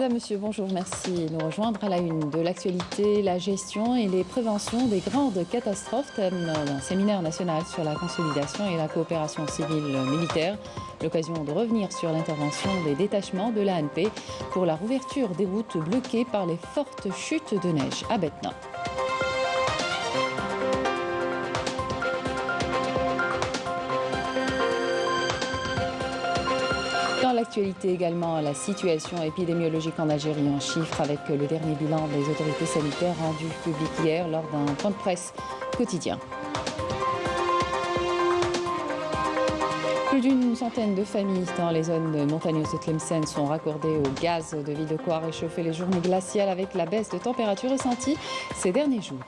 Madame, Monsieur, bonjour, merci de nous rejoindre à la une de l'actualité, la gestion et les préventions des grandes catastrophes, thème d'un séminaire national sur la consolidation et la coopération civile militaire. L'occasion de revenir sur l'intervention des détachements de l'ANP pour la rouverture des routes bloquées par les fortes chutes de neige à Betna. Dans l'actualité également, la situation épidémiologique en Algérie en chiffres avec le dernier bilan des autorités sanitaires rendu public hier lors d'un point de presse quotidien. Plus d'une centaine de familles dans les zones montagneuses de Tlemcen sont raccordées au gaz de ville de quoi réchauffer les journées glaciales avec la baisse de température ressentie ces derniers jours.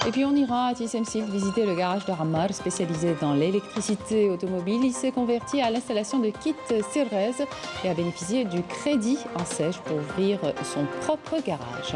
Et puis on ira à Tissemsil visiter le garage d'Aramar spécialisé dans l'électricité automobile. Il s'est converti à l'installation de kits Sirrez et a bénéficié du crédit en sèche pour ouvrir son propre garage.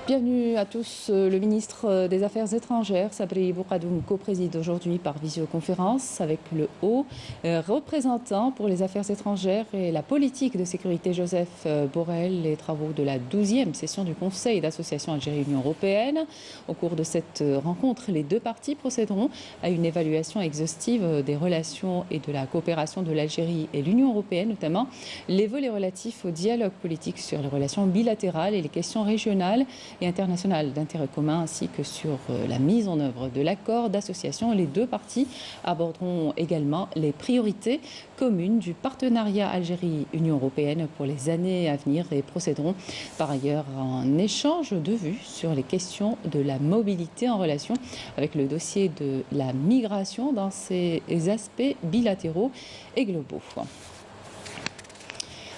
Bienvenue à tous. Le ministre des Affaires étrangères, Sabri Bourgadoum, co-préside aujourd'hui par visioconférence avec le haut représentant pour les affaires étrangères et la politique de sécurité, Joseph Borrell, les travaux de la 12e session du Conseil d'association Algérie-Union européenne. Au cours de cette rencontre, les deux parties procéderont à une évaluation exhaustive des relations et de la coopération de l'Algérie et l'Union européenne, notamment les volets relatifs au dialogue politique sur les relations bilatérales et les questions régionales et internationales d'intérêt commun, ainsi que sur la mise en œuvre de l'accord d'association. Les deux parties aborderont également les priorités communes du partenariat Algérie-Union européenne pour les années à venir et procéderont par ailleurs à un échange de vues sur les questions de la mobilité en relation avec le dossier de la migration dans ses aspects bilatéraux et globaux.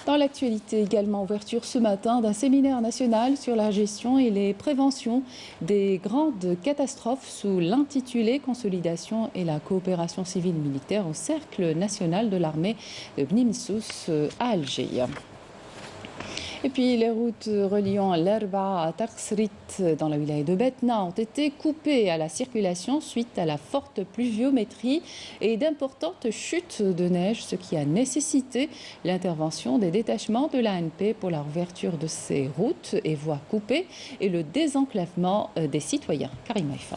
Dans l'actualité également, ouverture ce matin d'un séminaire national sur la gestion et les préventions des grandes catastrophes sous l'intitulé Consolidation et la coopération civile militaire au Cercle national de l'armée de Bni Messous à Alger. Et puis les routes reliant l'Erba à Taksrit dans la wilaya de Betna ont été coupées à la circulation suite à la forte pluviométrie et d'importantes chutes de neige, ce qui a nécessité l'intervention des détachements de l'ANP pour la rouverture de ces routes et voies coupées et le désenclavement des citoyens. Karim Haïfa.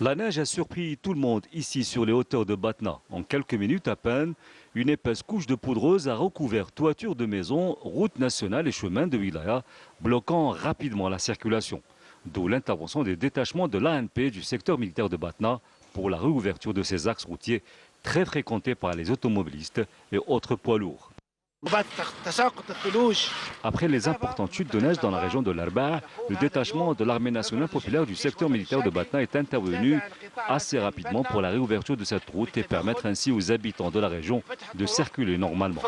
La neige a surpris tout le monde ici sur les hauteurs de Batna. En quelques minutes à peine, une épaisse couche de poudreuse a recouvert toiture de maisons, routes nationales et chemins de wilaya, bloquant rapidement la circulation. D'où l'intervention des détachements de l'ANP du secteur militaire de Batna pour la réouverture de ces axes routiers très fréquentés par les automobilistes et autres poids lourds. Après les importantes chutes de neige dans la région de l'Arba, le détachement de l'armée nationale populaire du secteur militaire de Batna est intervenu assez rapidement pour la réouverture de cette route et permettre ainsi aux habitants de la région de circuler normalement.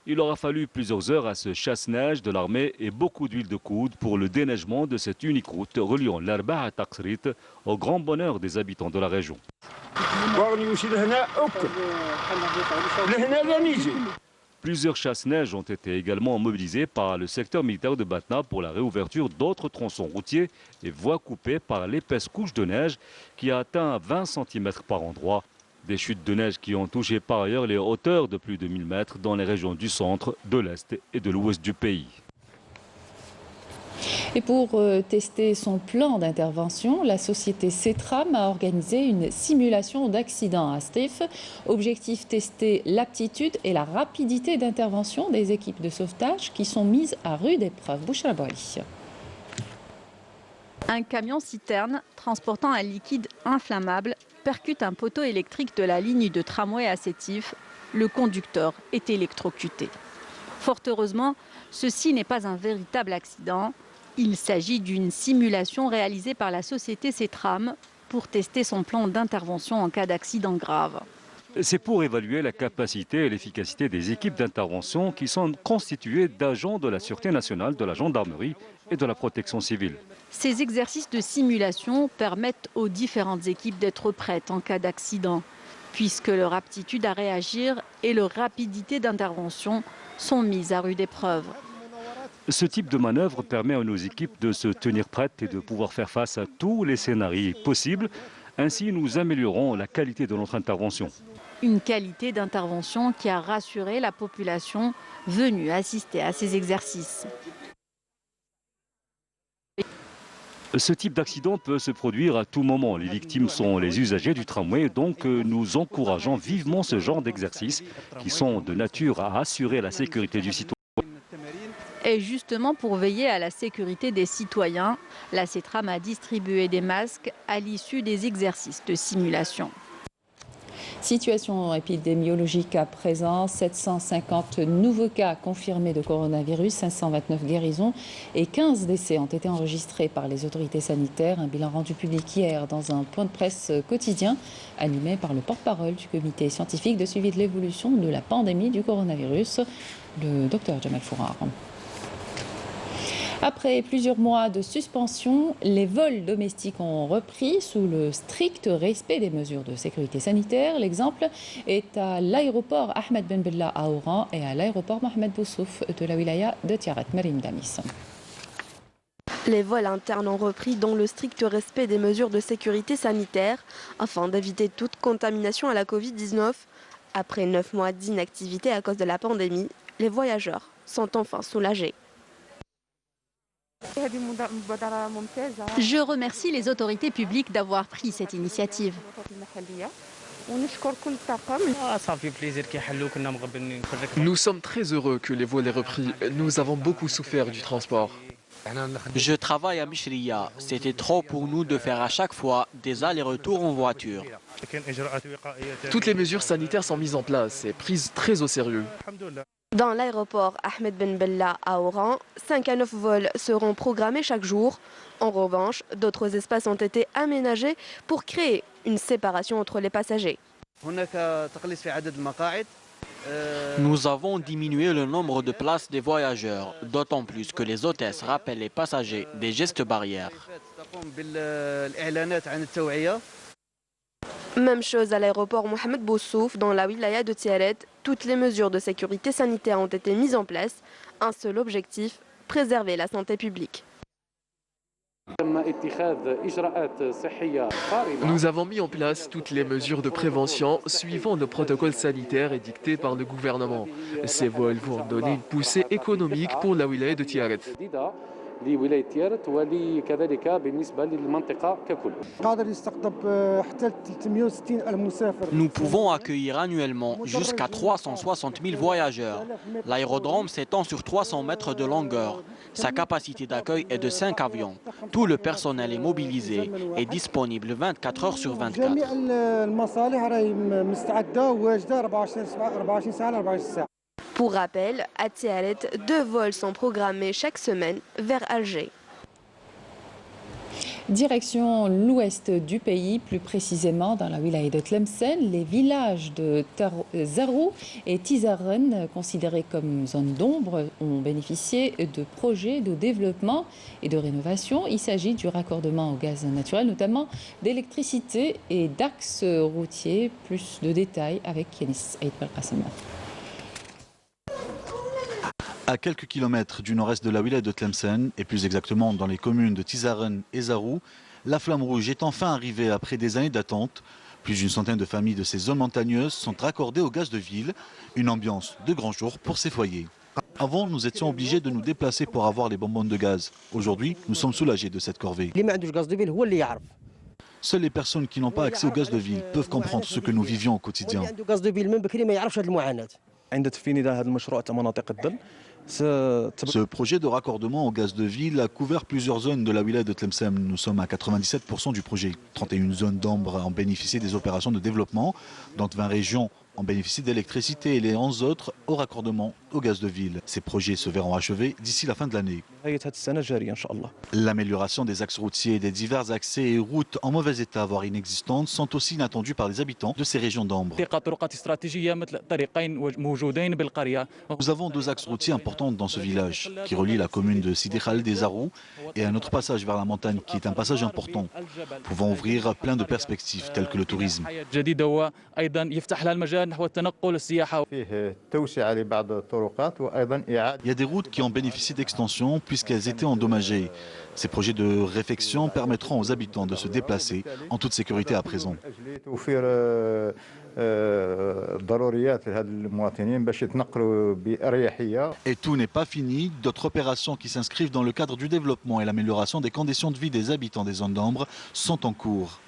Il aura fallu plusieurs heures à ce chasse-neige de l'armée et beaucoup d'huile de coude pour le déneigement de cette unique route reliant l'Arba à Taksrit au grand bonheur des habitants de la région. Plusieurs chasse-neige ont été également mobilisés par le secteur militaire de Batna pour la réouverture d'autres tronçons routiers et voies coupées par l'épaisse couche de neige qui a atteint 20 cm par endroit. Des chutes de neige qui ont touché par ailleurs les hauteurs de plus de 1000 mètres dans les régions du centre, de l'est et de l'ouest du pays. Et pour tester son plan d'intervention, la société Cetram a organisé une simulation d'accident à Stif. Objectif, tester l'aptitude et la rapidité d'intervention des équipes de sauvetage qui sont mises à rude épreuve. Bouchra Boali. Un camion-citerne transportant un liquide inflammable percute un poteau électrique de la ligne de tramway à Sétif. Le conducteur est électrocuté. Fort heureusement, ceci n'est pas un véritable accident. Il s'agit d'une simulation réalisée par la société Cetram pour tester son plan d'intervention en cas d'accident grave. C'est pour évaluer la capacité et l'efficacité des équipes d'intervention qui sont constituées d'agents de la Sûreté nationale, de la gendarmerie et de la protection civile. Ces exercices de simulation permettent aux différentes équipes d'être prêtes en cas d'accident, puisque leur aptitude à réagir et leur rapidité d'intervention sont mises à rude épreuve. Ce type de manœuvre permet à nos équipes de se tenir prêtes et de pouvoir faire face à tous les scénarios possibles. Ainsi, nous améliorons la qualité de notre intervention. Une qualité d'intervention qui a rassuré la population venue assister à ces exercices. Ce type d'accident peut se produire à tout moment. Les victimes sont les usagers du tramway, donc nous encourageons vivement ce genre d'exercices qui sont de nature à assurer la sécurité du citoyen. Et justement, pour veiller à la sécurité des citoyens, la CETRAM a distribué des masques à l'issue des exercices de simulation. Situation épidémiologique à présent, 750 nouveaux cas confirmés de coronavirus, 529 guérisons et 15 décès ont été enregistrés par les autorités sanitaires. Un bilan rendu public hier dans un point de presse quotidien animé par le porte-parole du comité scientifique de suivi de l'évolution de la pandémie du coronavirus, le docteur Jamal Fourar. Après plusieurs mois de suspension, les vols domestiques ont repris sous le strict respect des mesures de sécurité sanitaire. L'exemple est à l'aéroport Ahmed Ben Bella à Oran et à l'aéroport Mohamed Boussouf de la wilaya de Tiaret. Marim Damis. Les vols internes ont repris dans le strict respect des mesures de sécurité sanitaire afin d'éviter toute contamination à la Covid-19. Après 9 mois d'inactivité à cause de la pandémie, les voyageurs sont enfin soulagés. Je remercie les autorités publiques d'avoir pris cette initiative. Nous sommes très heureux que les vols aient repris. Nous avons beaucoup souffert du transport. Je travaille à Mishriya. C'était trop pour nous de faire à chaque fois des allers-retours en voiture. Toutes les mesures sanitaires sont mises en place et prises très au sérieux. Dans l'aéroport Ahmed Ben Bella à Oran, 5 à 9 vols seront programmés chaque jour. En revanche, d'autres espaces ont été aménagés pour créer une séparation entre les passagers. Nous avons diminué le nombre de places des voyageurs, d'autant plus que les hôtesses rappellent les passagers des gestes barrières. Même chose à l'aéroport Mohamed Boussouf dans la wilaya de Tiaret. Toutes les mesures de sécurité sanitaire ont été mises en place. Un seul objectif, préserver la santé publique. Nous avons mis en place toutes les mesures de prévention suivant le protocole sanitaire édicté par le gouvernement. Ces vols vont donner une poussée économique pour la wilaya de Tiaret. Nous pouvons accueillir annuellement jusqu'à 360 000 voyageurs. L'aérodrome s'étend sur 300 mètres de longueur. Sa capacité d'accueil est de 5 avions. Tout le personnel est mobilisé et disponible 24 heures sur 24. Pour rappel, à Tiaret, 2 vols sont programmés chaque semaine vers Alger. Direction l'ouest du pays, plus précisément dans la wilaya de Tlemcen, les villages de Zarou et Tizaren, considérés comme zone d'ombre, ont bénéficié de projets de développement et de rénovation. Il s'agit du raccordement au gaz naturel, notamment d'électricité et d'axes routiers. Plus de détails avec Yanis Aïd Belkacem. À quelques kilomètres du nord-est de la wilaya de Tlemcen, et plus exactement dans les communes de Tizaren et Zarou, la flamme rouge est enfin arrivée après des années d'attente. Plus d'une centaine de familles de ces zones montagneuses sont raccordées au gaz de ville, une ambiance de grand jour pour ces foyers. Avant, nous étions obligés de nous déplacer pour avoir les bonbonnes de gaz. Aujourd'hui, nous sommes soulagés de cette corvée. Seules les personnes qui n'ont pas accès au gaz de ville peuvent comprendre ce que nous vivions au quotidien. Ce projet de raccordement au gaz de ville a couvert plusieurs zones de la wilaya de Tlemcen. Nous sommes à 97% du projet. 31 zones d'ombre ont bénéficié des opérations de développement, dont 20 régions ont bénéficié d'électricité et les 11 autres au raccordement au gaz de ville. Ces projets se verront achevés d'ici la fin de l'année. L'amélioration des axes routiers et des divers accès et routes en mauvais état, voire inexistantes, sont aussi inattendues par les habitants de ces régions d'ombre. Nous avons 2 axes routiers importants dans ce village, qui relient la commune de Sidi Khaled et Zarou, et un autre passage vers la montagne, qui est un passage important, pouvant ouvrir plein de perspectives, telles que le tourisme. Il y a des routes qui ont bénéficié d'extension puisqu'elles étaient endommagées. Ces projets de réfection permettront aux habitants de se déplacer en toute sécurité à présent. Et tout n'est pas fini. D'autres opérations qui s'inscrivent dans le cadre du développement et l'amélioration des conditions de vie des habitants des zones d'ombre sont en cours.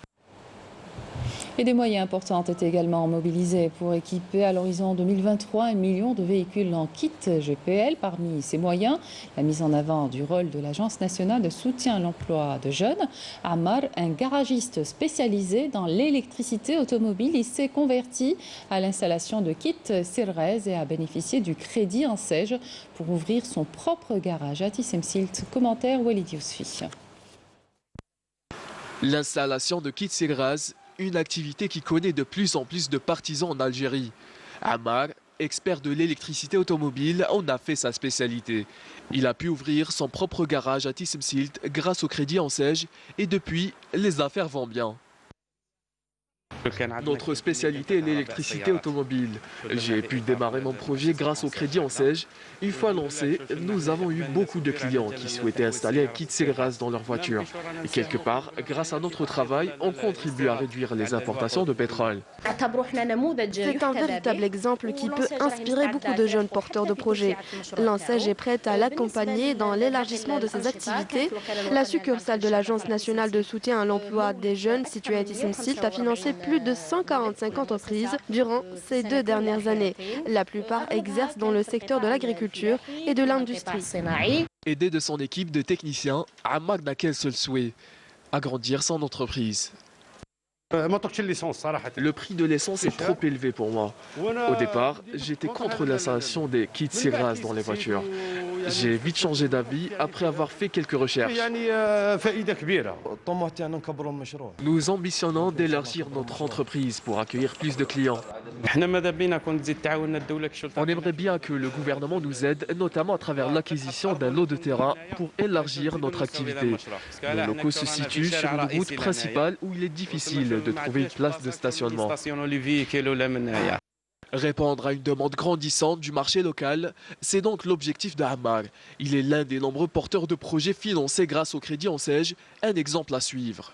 Et des moyens importants ont été également mobilisés pour équiper à l'horizon 2023 1 million de véhicules en kit GPL. Parmi ces moyens, la mise en avant du rôle de l'Agence nationale de soutien à l'emploi de jeunes. Ammar, un garagiste spécialisé dans l'électricité automobile, il s'est converti à l'installation de kits Sirrez et a bénéficié du crédit en SEJ pour ouvrir son propre garage. Atis Emsilt, commentaire Walid Yousfi. L'installation de kits Sirrez, une activité qui connaît de plus en plus de partisans en Algérie. Ammar, expert de l'électricité automobile, en a fait sa spécialité. Il a pu ouvrir son propre garage à Tissemsilt grâce au crédit en SEJ et depuis, les affaires vont bien. Notre spécialité est l'électricité automobile. J'ai pu démarrer mon projet grâce au crédit en SEJ. Une fois lancé, nous avons eu beaucoup de clients qui souhaitaient installer un kit Sirrez dans leur voiture. Et quelque part, grâce à notre travail, on contribue à réduire les importations de pétrole. C'est un véritable exemple qui peut inspirer beaucoup de jeunes porteurs de projets. L'ANSEJ est prête à l'accompagner dans l'élargissement de ses activités. La succursale de l'Agence nationale de soutien à l'emploi des jeunes située à Tissemsilt a financé plus de 145 entreprises durant ces 2 dernières années. La plupart exercent dans le secteur de l'agriculture et de l'industrie. Aidé de son équipe de techniciens, Ammar n'a qu'un seul souhait, agrandir son entreprise. Le prix de l'essence est trop élevé pour moi. Au départ, j'étais contre l'installation des kits Sirrez dans les voitures. J'ai vite changé d'avis après avoir fait quelques recherches. Nous ambitionnons d'élargir notre entreprise pour accueillir plus de clients. On aimerait bien que le gouvernement nous aide, notamment à travers l'acquisition d'un lot de terrain pour élargir notre activité. Nos locaux se situent sur une route principale où il est difficile de trouver une place de stationnement. Répondre à une demande grandissante du marché local, c'est donc l'objectif de Ammar. Il est l'un des nombreux porteurs de projets financés grâce au crédit en SEJ, un exemple à suivre.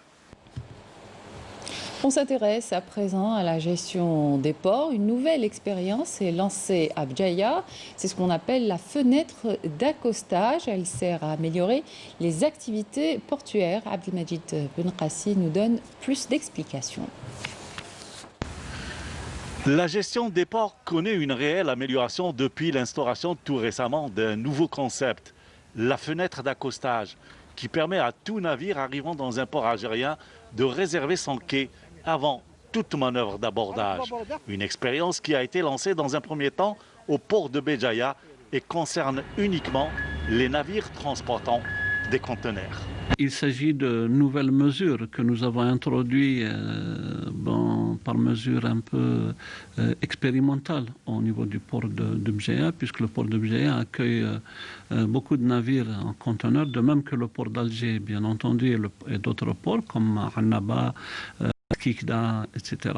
On s'intéresse à présent à la gestion des ports. Une nouvelle expérience est lancée à Bjaya. C'est ce qu'on appelle la fenêtre d'accostage. Elle sert à améliorer les activités portuaires. Abdelmajid Benqassi nous donne plus d'explications. La gestion des ports connaît une réelle amélioration depuis l'instauration tout récemment d'un nouveau concept, la fenêtre d'accostage, qui permet à tout navire arrivant dans un port algérien de réserver son quai avant toute manœuvre d'abordage. Une expérience qui a été lancée dans un premier temps au port de Béjaïa et concerne uniquement les navires transportant des conteneurs. Il s'agit de nouvelles mesures que nous avons introduites par mesure un peu expérimentale au niveau du port de Bjaya, puisque le port de Bjaya accueille beaucoup de navires en conteneurs, de même que le port d'Alger, bien entendu, et d'autres ports comme Annaba, Kikda, etc.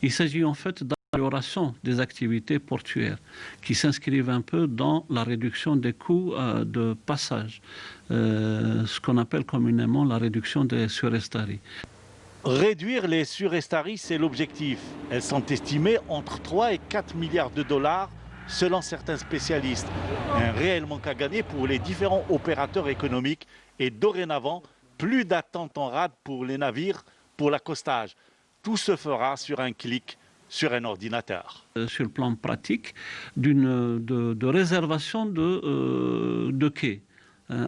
Il s'agit en fait d'amélioration des activités portuaires qui s'inscrivent un peu dans la réduction des coûts de passage, ce qu'on appelle communément la réduction des surestaries. Réduire les surestaries, c'est l'objectif. Elles sont estimées entre 3 et 4 milliards de dollars selon certains spécialistes. Un réel manque à gagner pour les différents opérateurs économiques et dorénavant, plus d'attente en rade pour les navires pour l'accostage. Tout se fera sur un clic sur un ordinateur. Sur le plan pratique, de réservation de quais.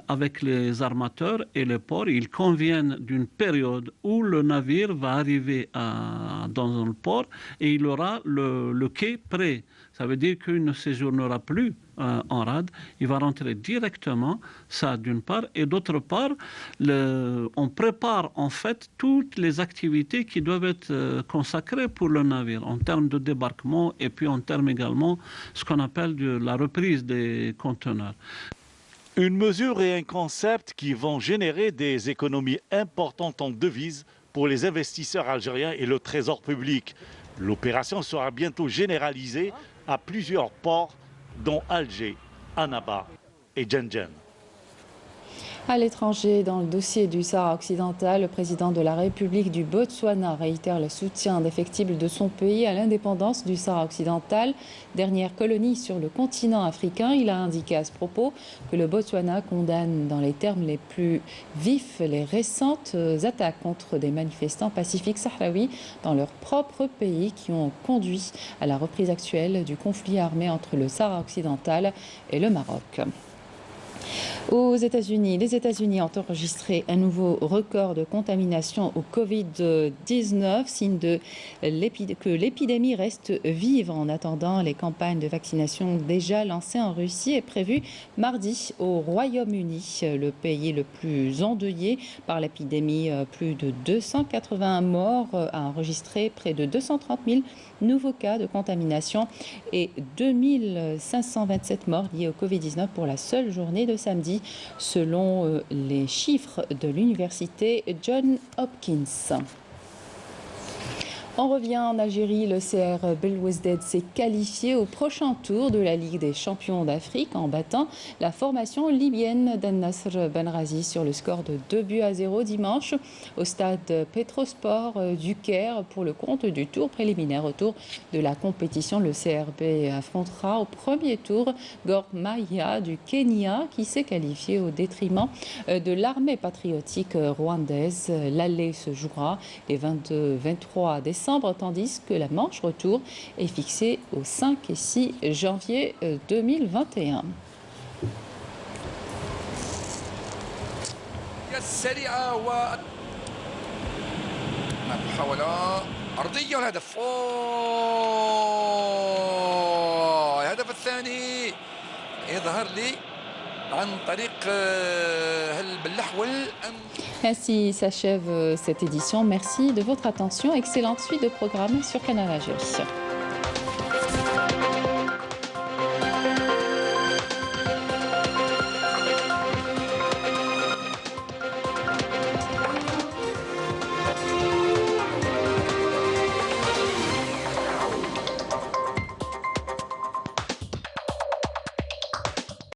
Avec les armateurs et les ports, ils conviennent d'une période où le navire va arriver dans le port et il aura le quai prêt. Ça veut dire qu'il ne séjournera plus en rade, il va rentrer directement, ça d'une part, et d'autre part, on prépare en fait toutes les activités qui doivent être consacrées pour le navire, en termes de débarquement et puis en termes également ce qu'on appelle la reprise des conteneurs. Une mesure et un concept qui vont générer des économies importantes en devises pour les investisseurs algériens et le trésor public. L'opération sera bientôt généralisée à plusieurs ports, dont Alger, Annaba et Djenjen. À l'étranger, dans le dossier du Sahara occidental, le président de la République du Botswana réitère le soutien indéfectible de son pays à l'indépendance du Sahara occidental, dernière colonie sur le continent africain. Il a indiqué à ce propos que le Botswana condamne dans les termes les plus vifs les récentes attaques contre des manifestants pacifiques sahraouis dans leur propre pays qui ont conduit à la reprise actuelle du conflit armé entre le Sahara occidental et le Maroc. Aux États-Unis, les États-Unis ont enregistré un nouveau record de contamination au Covid-19, signe que l'épidémie reste vive en attendant les campagnes de vaccination déjà lancées en Russie et prévues mardi au Royaume-Uni, le pays le plus endeuillé par l'épidémie. Plus de 280 morts, a enregistré près de 230 000 nouveaux cas de contamination et 2527 morts liés au Covid-19 pour la seule journée de samedi, selon les chiffres de l'université Johns Hopkins. On revient en Algérie. Le CR Belouizdad s'est qualifié au prochain tour de la Ligue des champions d'Afrique en battant la formation libyenne d'Al-Nasr Benrazi sur le score de 2-0 dimanche au stade Petrosport du Caire pour le compte du tour préliminaire. Autour de la compétition, le CRB affrontera au premier tour Gor Mahia du Kenya qui s'est qualifié au détriment de l'armée patriotique rwandaise. L'aller se jouera les 22-23 décembre, tandis que la manche retour est fixée au 5 et 6 janvier 2021. Ainsi s'achève cette édition. Merci de votre attention. Excellente suite de programmes sur Canal Algérie.